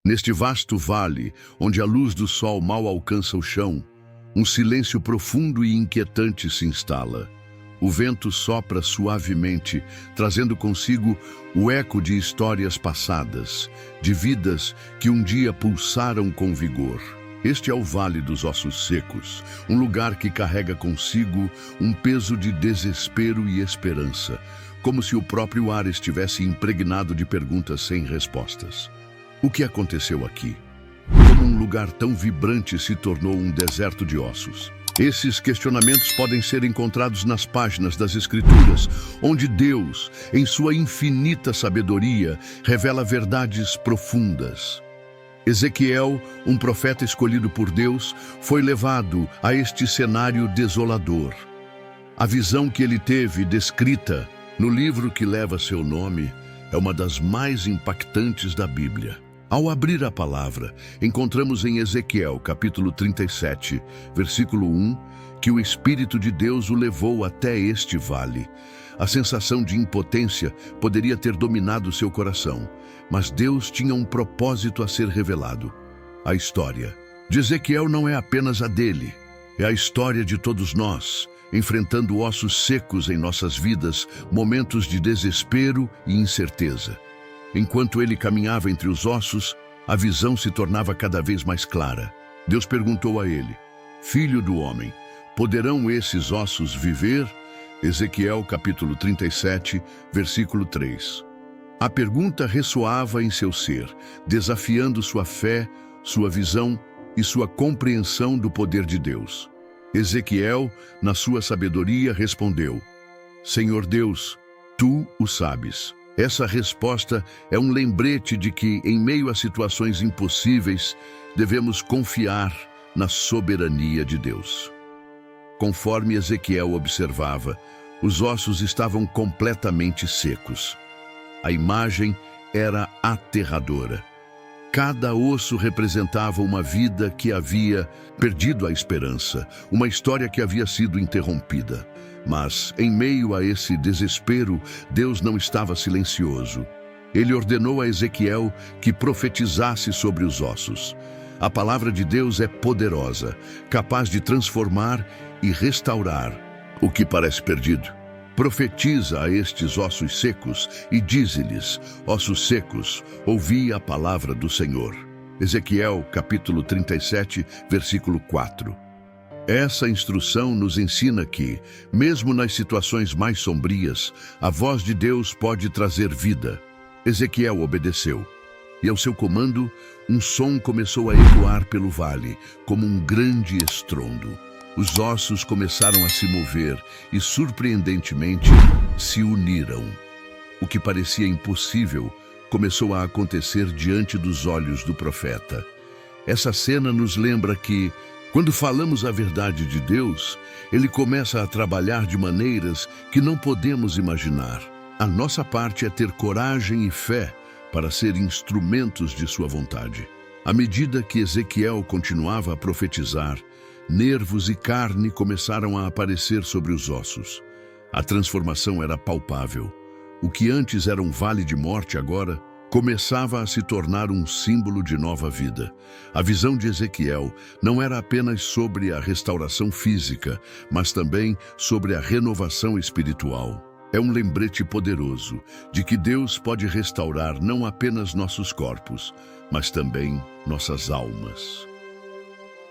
Neste vasto vale, onde a luz do sol mal alcança o chão, um silêncio profundo e inquietante se instala. O vento sopra suavemente, trazendo consigo o eco de histórias passadas, de vidas que um dia pulsaram com vigor. Este é o Vale dos Ossos Secos, um lugar que carrega consigo um peso de desespero e esperança, como se o próprio ar estivesse impregnado de perguntas sem respostas. O que aconteceu aqui? Como um lugar tão vibrante se tornou um deserto de ossos? Esses questionamentos podem ser encontrados nas páginas das Escrituras, onde Deus, em sua infinita sabedoria, revela verdades profundas. Ezequiel, um profeta escolhido por Deus, foi levado a este cenário desolador. A visão que ele teve, descrita no livro que leva seu nome, é uma das mais impactantes da Bíblia. Ao abrir a palavra, encontramos em Ezequiel, capítulo 37, versículo 1, que o Espírito de Deus o levou até este vale. A sensação de impotência poderia ter dominado seu coração, mas Deus tinha um propósito a ser revelado. A história de Ezequiel não é apenas a dele, é a história de todos nós, enfrentando ossos secos em nossas vidas, momentos de desespero e incerteza. Enquanto ele caminhava entre os ossos, a visão se tornava cada vez mais clara. Deus perguntou a ele: Filho do homem, poderão esses ossos viver? Ezequiel capítulo 37, versículo 3. A pergunta ressoava em seu ser, desafiando sua fé, sua visão e sua compreensão do poder de Deus. Ezequiel, na sua sabedoria, respondeu: Senhor Deus, tu o sabes. Essa resposta é um lembrete de que, em meio a situações impossíveis, devemos confiar na soberania de Deus. Conforme Ezequiel observava, os ossos estavam completamente secos. A imagem era aterradora. Cada osso representava uma vida que havia perdido a esperança, uma história que havia sido interrompida. Mas, em meio a esse desespero, Deus não estava silencioso. Ele ordenou a Ezequiel que profetizasse sobre os ossos. A palavra de Deus é poderosa, capaz de transformar e restaurar o que parece perdido. Profetiza a estes ossos secos e dize-lhes: ossos secos, ouvi a palavra do Senhor. Ezequiel, capítulo 37, versículo 4. Essa instrução nos ensina que, mesmo nas situações mais sombrias, a voz de Deus pode trazer vida. Ezequiel obedeceu, e ao seu comando, um som começou a ecoar pelo vale, como um grande estrondo. Os ossos começaram a se mover e, surpreendentemente, se uniram. O que parecia impossível começou a acontecer diante dos olhos do profeta. Essa cena nos lembra que, quando falamos a verdade de Deus, Ele começa a trabalhar de maneiras que não podemos imaginar. A nossa parte é ter coragem e fé para ser instrumentos de sua vontade. À medida que Ezequiel continuava a profetizar, nervos e carne começaram a aparecer sobre os ossos. A transformação era palpável. O que antes era um vale de morte agora começava a se tornar um símbolo de nova vida. A visão de Ezequiel não era apenas sobre a restauração física, mas também sobre a renovação espiritual. É um lembrete poderoso de que Deus pode restaurar não apenas nossos corpos, mas também nossas almas.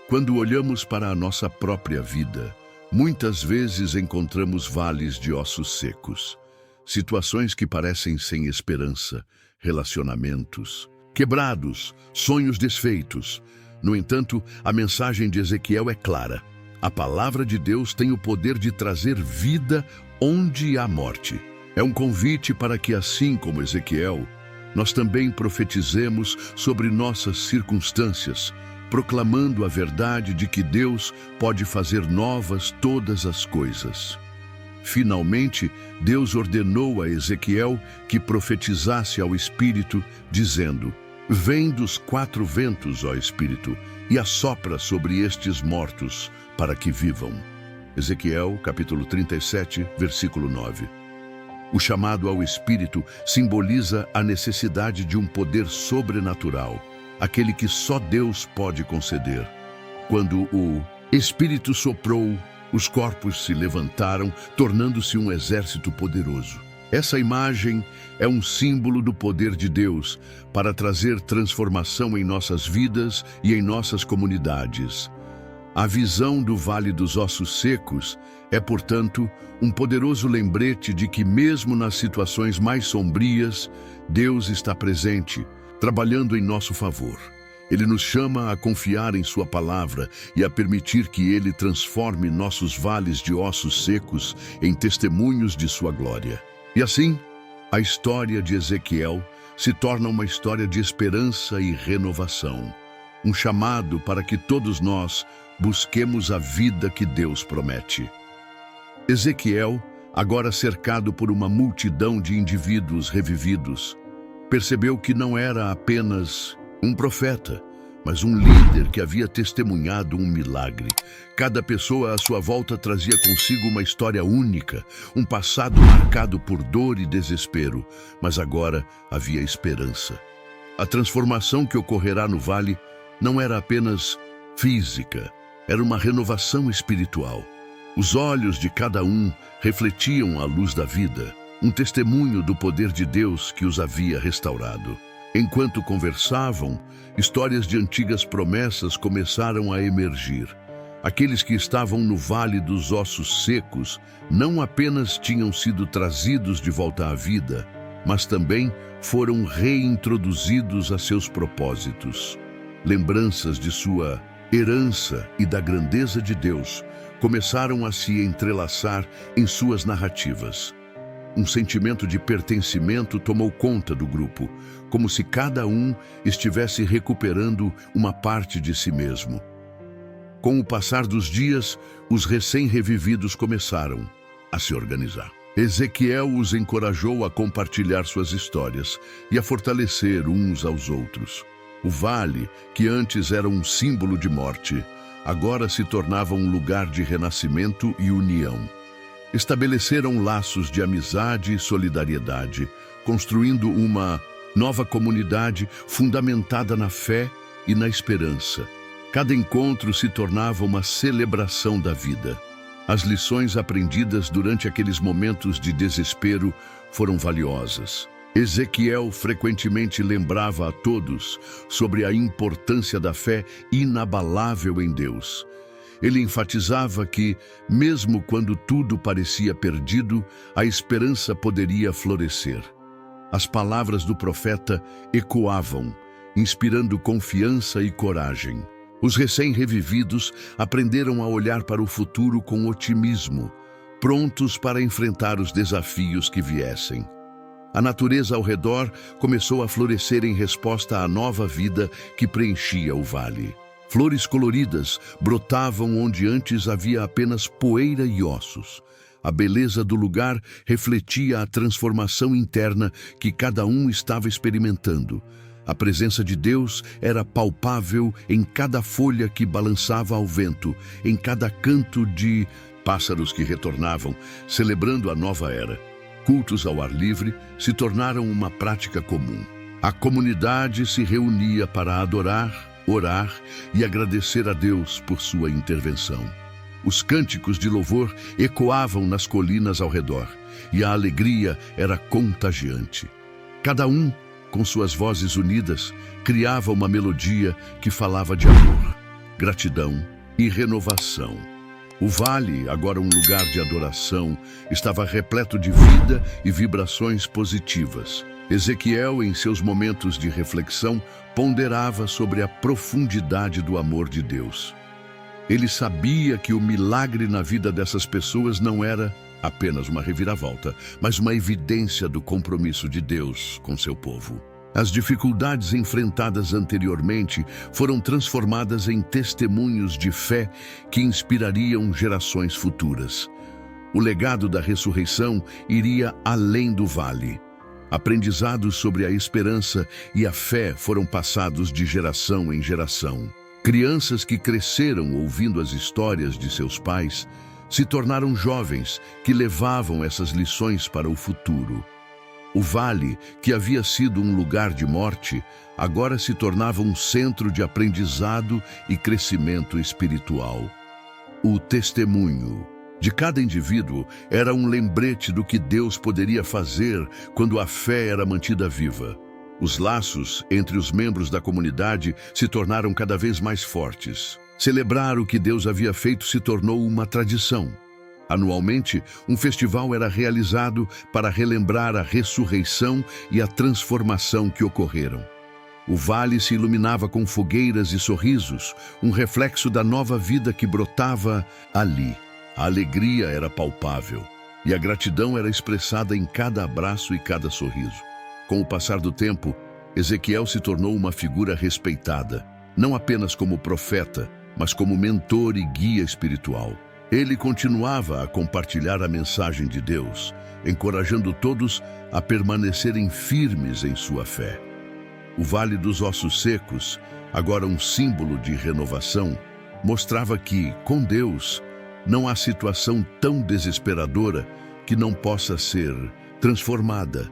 Quando olhamos para a nossa própria vida, muitas vezes encontramos vales de ossos secos, situações que parecem sem esperança, relacionamentos quebrados, sonhos desfeitos. No entanto, a mensagem de Ezequiel é clara. A palavra de Deus tem o poder de trazer vida onde há morte. É um convite para que, assim como Ezequiel, nós também profetizemos sobre nossas circunstâncias, proclamando a verdade de que Deus pode fazer novas todas as coisas. Finalmente, Deus ordenou a Ezequiel que profetizasse ao Espírito, dizendo: Vem dos 4 ventos, ó Espírito, e assopra sobre estes mortos, para que vivam. Ezequiel, capítulo 37, versículo 9. O chamado ao Espírito simboliza a necessidade de um poder sobrenatural. aquele que só Deus pode conceder. Quando o Espírito soprou, os corpos se levantaram, tornando-se um exército poderoso. Essa imagem é um símbolo do poder de Deus para trazer transformação em nossas vidas e em nossas comunidades. A visão do Vale dos Ossos Secos é, portanto, um poderoso lembrete de que, mesmo nas situações mais sombrias, Deus está presente, trabalhando em nosso favor. Ele nos chama a confiar em sua palavra e a permitir que Ele transforme nossos vales de ossos secos em testemunhos de sua glória. E assim, a história de Ezequiel se torna uma história de esperança e renovação. Um chamado para que todos nós busquemos a vida que Deus promete. Ezequiel, agora cercado por uma multidão de indivíduos revividos, percebeu que não era apenas um profeta, mas um líder que havia testemunhado um milagre. Cada pessoa à sua volta trazia consigo uma história única, um passado marcado por dor e desespero, mas agora havia esperança. A transformação que ocorrerá no vale não era apenas física, era uma renovação espiritual. Os olhos de cada um refletiam a luz da vida, um testemunho do poder de Deus que os havia restaurado. Enquanto conversavam, histórias de antigas promessas começaram a emergir. Aqueles que estavam no Vale dos Ossos Secos não apenas tinham sido trazidos de volta à vida, mas também foram reintroduzidos a seus propósitos. Lembranças de sua herança e da grandeza de Deus começaram a se entrelaçar em suas narrativas. Um sentimento de pertencimento tomou conta do grupo, como se cada um estivesse recuperando uma parte de si mesmo. Com o passar dos dias, os recém-revividos começaram a se organizar. Ezequiel os encorajou a compartilhar suas histórias e a fortalecer uns aos outros. O vale, que antes era um símbolo de morte, agora se tornava um lugar de renascimento e união. Estabeleceram laços de amizade e solidariedade, construindo uma nova comunidade fundamentada na fé e na esperança. Cada encontro se tornava uma celebração da vida. As lições aprendidas durante aqueles momentos de desespero foram valiosas. Ezequiel frequentemente lembrava a todos sobre a importância da fé inabalável em Deus. Ele enfatizava que, mesmo quando tudo parecia perdido, a esperança poderia florescer. As palavras do profeta ecoavam, inspirando confiança e coragem. Os recém-revividos aprenderam a olhar para o futuro com otimismo, prontos para enfrentar os desafios que viessem. A natureza ao redor começou a florescer em resposta à nova vida que preenchia o vale. Flores coloridas brotavam onde antes havia apenas poeira e ossos. A beleza do lugar refletia a transformação interna que cada um estava experimentando. A presença de Deus era palpável em cada folha que balançava ao vento, em cada canto de pássaros que retornavam, celebrando a nova era. Cultos ao ar livre se tornaram uma prática comum. A comunidade se reunia para adorar, orar e agradecer a Deus por sua intervenção. Os cânticos de louvor ecoavam nas colinas ao redor, e a alegria era contagiante. Cada um, com suas vozes unidas, criava uma melodia que falava de amor, gratidão e renovação. O vale, agora um lugar de adoração, estava repleto de vida e vibrações positivas. Ezequiel, em seus momentos de reflexão, ponderava sobre a profundidade do amor de Deus. Ele sabia que o milagre na vida dessas pessoas não era apenas uma reviravolta, mas uma evidência do compromisso de Deus com seu povo. As dificuldades enfrentadas anteriormente foram transformadas em testemunhos de fé que inspirariam gerações futuras. O legado da ressurreição iria além do vale. Aprendizados sobre a esperança e a fé foram passados de geração em geração. Crianças que cresceram ouvindo as histórias de seus pais se tornaram jovens que levavam essas lições para o futuro. O vale, que havia sido um lugar de morte, agora se tornava um centro de aprendizado e crescimento espiritual. O testemunho de cada indivíduo era um lembrete do que Deus poderia fazer quando a fé era mantida viva. Os laços entre os membros da comunidade se tornaram cada vez mais fortes. Celebrar o que Deus havia feito se tornou uma tradição. Anualmente, um festival era realizado para relembrar a ressurreição e a transformação que ocorreram. O vale se iluminava com fogueiras e sorrisos, um reflexo da nova vida que brotava ali. A alegria era palpável e a gratidão era expressada em cada abraço e cada sorriso. Com o passar do tempo, Ezequiel se tornou uma figura respeitada, não apenas como profeta, mas como mentor e guia espiritual. Ele continuava a compartilhar a mensagem de Deus, encorajando todos a permanecerem firmes em sua fé. O Vale dos Ossos Secos, agora um símbolo de renovação, mostrava que, com Deus, não há situação tão desesperadora que não possa ser transformada.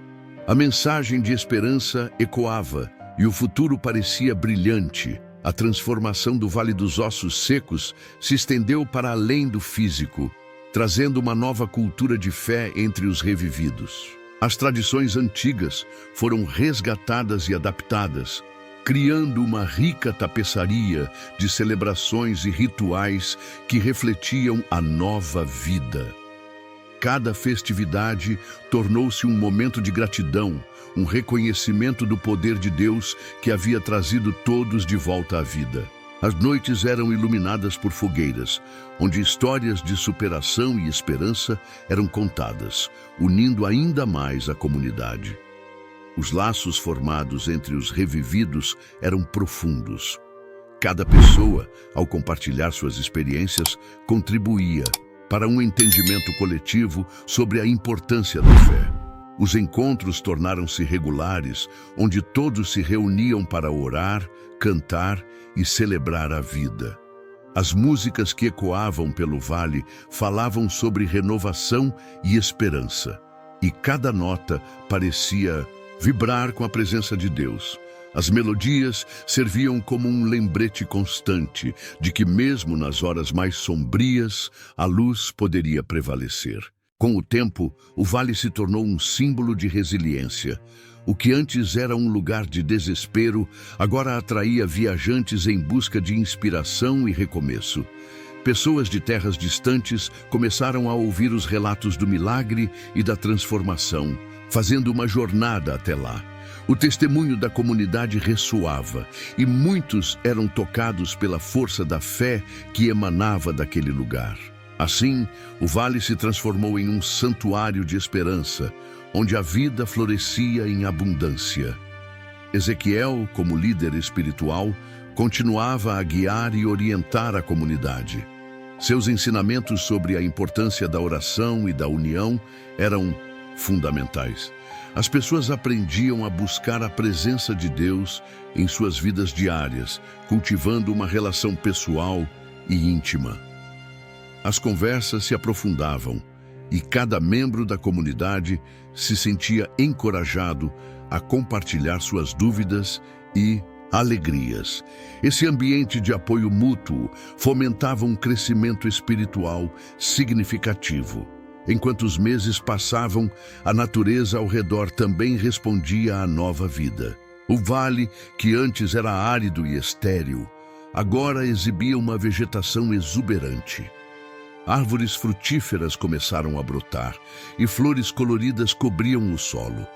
A mensagem de esperança ecoava e o futuro parecia brilhante. A transformação do Vale dos Ossos Secos se estendeu para além do físico, trazendo uma nova cultura de fé entre os revividos. As tradições antigas foram resgatadas e adaptadas, criando uma rica tapeçaria de celebrações e rituais que refletiam a nova vida. Cada festividade tornou-se um momento de gratidão, um reconhecimento do poder de Deus que havia trazido todos de volta à vida. As noites eram iluminadas por fogueiras, onde histórias de superação e esperança eram contadas, unindo ainda mais a comunidade. Os laços formados entre os revividos eram profundos. Cada pessoa, ao compartilhar suas experiências, contribuía para um entendimento coletivo sobre a importância da fé. Os encontros tornaram-se regulares, onde todos se reuniam para orar, cantar e celebrar a vida. As músicas que ecoavam pelo vale falavam sobre renovação e esperança, e cada nota parecia vibrar com a presença de Deus. As melodias serviam como um lembrete constante de que mesmo nas horas mais sombrias, a luz poderia prevalecer. Com o tempo, o vale se tornou um símbolo de resiliência. O que antes era um lugar de desespero, agora atraía viajantes em busca de inspiração e recomeço. Pessoas de terras distantes começaram a ouvir os relatos do milagre e da transformação, fazendo uma jornada até lá. O testemunho da comunidade ressoava e muitos eram tocados pela força da fé que emanava daquele lugar. Assim, o vale se transformou em um santuário de esperança, onde a vida florescia em abundância. Ezequiel, como líder espiritual, continuava a guiar e orientar a comunidade. Seus ensinamentos sobre a importância da oração e da união eram fundamentais. As pessoas aprendiam a buscar a presença de Deus em suas vidas diárias, cultivando uma relação pessoal e íntima. As conversas se aprofundavam e cada membro da comunidade se sentia encorajado a compartilhar suas dúvidas e alegrias. Esse ambiente de apoio mútuo fomentava um crescimento espiritual significativo. Enquanto os meses passavam, a natureza ao redor também respondia à nova vida. O vale, que antes era árido e estéril, agora exibia uma vegetação exuberante. Árvores frutíferas começaram a brotar e flores coloridas cobriam o solo.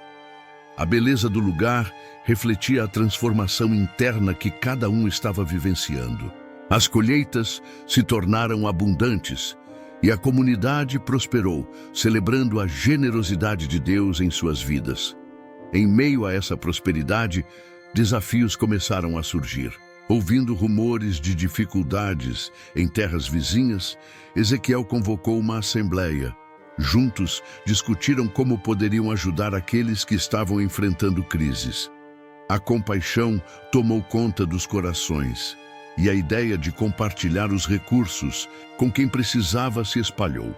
A beleza do lugar refletia a transformação interna que cada um estava vivenciando. As colheitas se tornaram abundantes e a comunidade prosperou, celebrando a generosidade de Deus em suas vidas. Em meio a essa prosperidade, desafios começaram a surgir. Ouvindo rumores de dificuldades em terras vizinhas, Ezequiel convocou uma assembleia. Juntos, discutiram como poderiam ajudar aqueles que estavam enfrentando crises. A compaixão tomou conta dos corações, e a ideia de compartilhar os recursos com quem precisava se espalhou.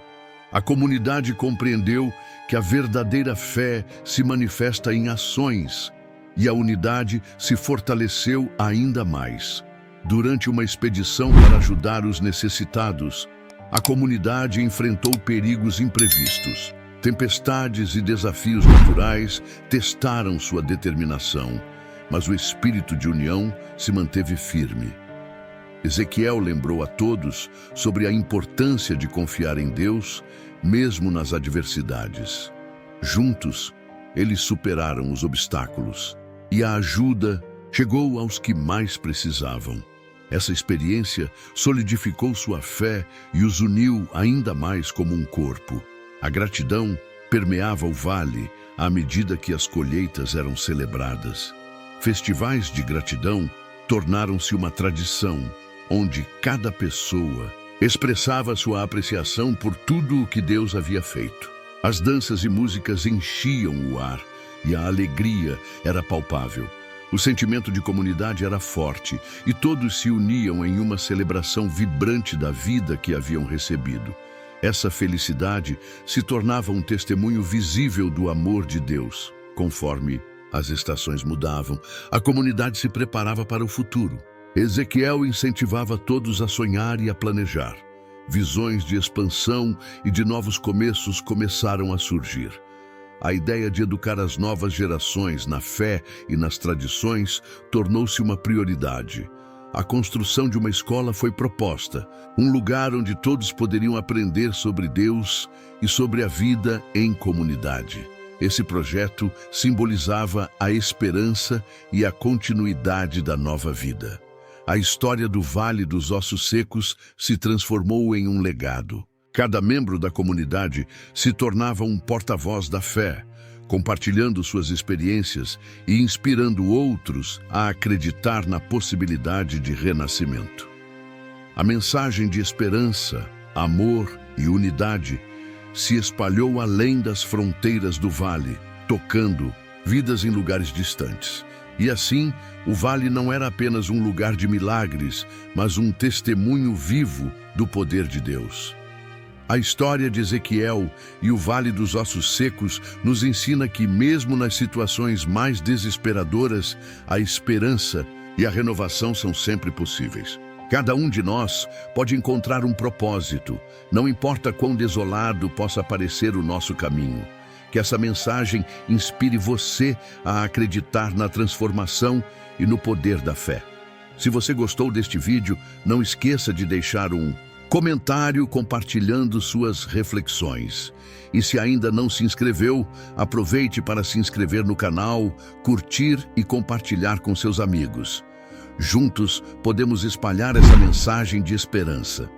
A comunidade compreendeu que a verdadeira fé se manifesta em ações e a unidade se fortaleceu ainda mais. Durante uma expedição para ajudar os necessitados, a comunidade enfrentou perigos imprevistos. Tempestades e desafios naturais testaram sua determinação, mas o espírito de união se manteve firme. Ezequiel lembrou a todos sobre a importância de confiar em Deus, mesmo nas adversidades. Juntos, eles superaram os obstáculos e a ajuda chegou aos que mais precisavam. Essa experiência solidificou sua fé e os uniu ainda mais como um corpo. A gratidão permeava o vale à medida que as colheitas eram celebradas. Festivais de gratidão tornaram-se uma tradição, onde cada pessoa expressava sua apreciação por tudo o que Deus havia feito. As danças e músicas enchiam o ar e a alegria era palpável. O sentimento de comunidade era forte e todos se uniam em uma celebração vibrante da vida que haviam recebido. Essa felicidade se tornava um testemunho visível do amor de Deus. Conforme as estações mudavam, a comunidade se preparava para o futuro. Ezequiel incentivava todos a sonhar e a planejar. Visões de expansão e de novos começos começaram a surgir. A ideia de educar as novas gerações na fé e nas tradições tornou-se uma prioridade. A construção de uma escola foi proposta, um lugar onde todos poderiam aprender sobre Deus e sobre a vida em comunidade. Esse projeto simbolizava a esperança e a continuidade da nova vida. A história do Vale dos Ossos Secos se transformou em um legado. Cada membro da comunidade se tornava um porta-voz da fé, compartilhando suas experiências e inspirando outros a acreditar na possibilidade de renascimento. A mensagem de esperança, amor e unidade se espalhou além das fronteiras do vale, tocando vidas em lugares distantes. E assim, o vale não era apenas um lugar de milagres, mas um testemunho vivo do poder de Deus. A história de Ezequiel e o Vale dos Ossos Secos nos ensina que, mesmo nas situações mais desesperadoras, a esperança e a renovação são sempre possíveis. Cada um de nós pode encontrar um propósito, não importa quão desolado possa parecer o nosso caminho. Que essa mensagem inspire você a acreditar na transformação e no poder da fé. Se você gostou deste vídeo, não esqueça de deixar um comentário compartilhando suas reflexões. E se ainda não se inscreveu, aproveite para se inscrever no canal, curtir e compartilhar com seus amigos. Juntos, podemos espalhar essa mensagem de esperança.